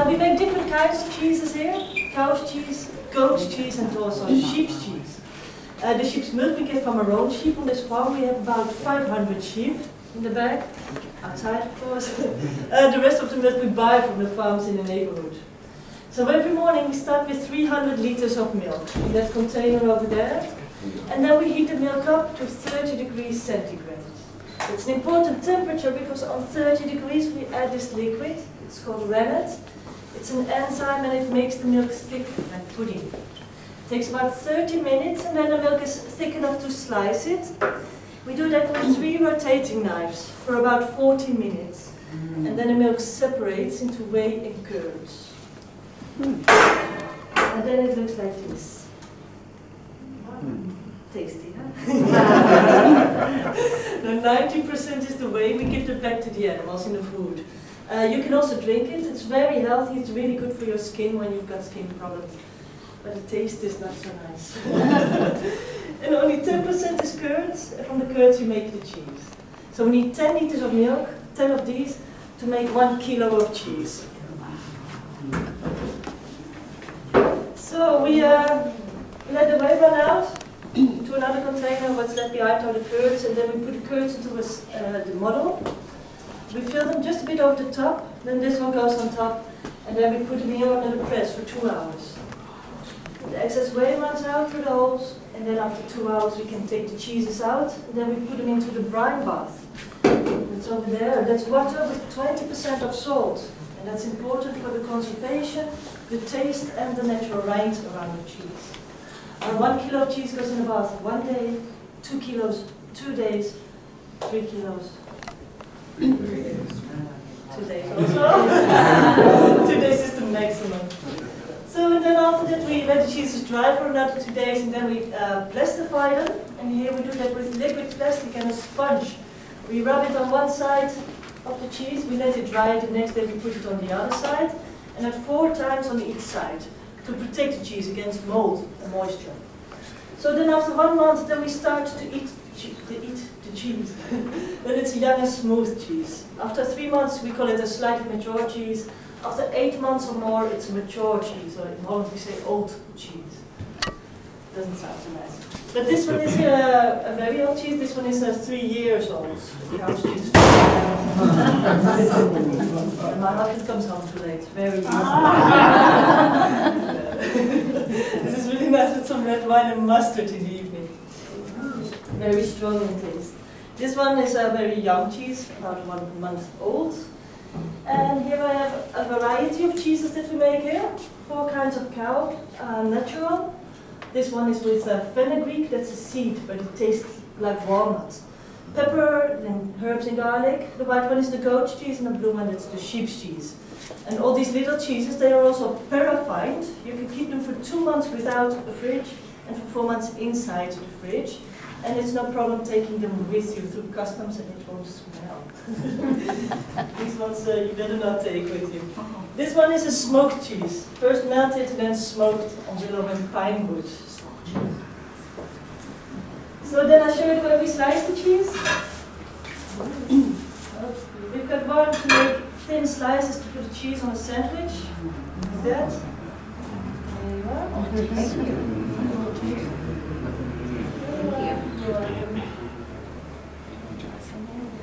We make different kinds of cheeses here. Cow's cheese, goat cheese and also sheep's cheese. The sheep's milk we get from our own sheep on this farm. We have about 500 sheep in the back, outside of course. The rest of the milk we buy from the farms in the neighborhood. So every morning we start with 300 liters of milk in that container over there. And then we heat the milk up to 30 degrees centigrade. It's an important temperature because on 30 degrees we add this liquid. It's called rennet. It's an enzyme and it makes the milk thick like pudding. It takes about 30 minutes and then the milk is thick enough to slice it. We do that with 3 rotating knives for about 40 minutes. And then the milk separates into whey and curds. And then it looks like this. Tasty, huh? Now 90% is the whey, we give it back to the animals in the food. You can also drink it, it's very healthy, it's really good for your skin when you've got skin problems. But the taste is not so nice. And only 10% is curds, and from the curds you make the cheese. So we need 10 liters of milk, 10 of these, to make 1 kilo of cheese. So we let the whey run out to another container, what's left behind are the curds, and then we put the curds into the model. We fill them just a bit over the top, then this one goes on top, and then we put them here under the press for 2 hours. The excess whey runs out through the holes, and then after 2 hours we can take the cheeses out, and then we put them into the brine bath. It's over there. That's water with 20% of salt, and that's important for the conservation, the taste, and the natural rind around the cheese. 1 kilo of cheese goes in the bath 1 day, 2 kilos, 2 days, 3 kilos. 2 days also. 2 days is the maximum. So and then after that we let the cheeses dry for another 2 days and then we plastify them. And here we do that with liquid plastic and a sponge. We rub it on one side of the cheese, we let it dry, the next day we put it on the other side. And then 4 times on each side to protect the cheese against mold and moisture. So then after 1 month then we start to eat the cheese. Then it's a young and smooth cheese. After 3 months we call it a slightly mature cheese. After 8 months or more it's a mature cheese, or in Holland we say old cheese. Doesn't sound so nice. But this one is a very old cheese, this one is 3 years old. The house cheese. My husband comes home too late, very easy. This is really nice with some red wine and mustard in the evening. Very strong in taste. This one is a very young cheese, about 1 month old. And here I have a variety of cheeses that we make here. 4 kinds of cow, natural. This one is with fenugreek, that's a seed, but it tastes like walnut. Pepper, then herbs and garlic. The white one is the goat cheese, and the blue one is the sheep's cheese. And all these little cheeses, they are also paraffined. You can keep them for 2 months without the fridge, and for 4 months inside the fridge. And it's no problem taking them with you through customs, and it won't smell. These ones you better not take with you. This one is a smoked cheese. First melted, then smoked on willow and pine wood. So then I'll show you where we slice the cheese. We've got one to make thin slices to put the cheese on a sandwich. Like that. There you are. Thank you.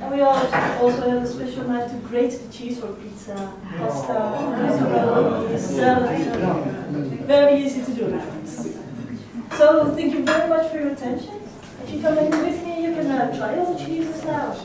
And we also have a special knife to grate the cheese for pizza, pasta, macaroni, salad. Very easy to do. So thank you very much for your attention. If you come in with me, you can try all the cheeses now.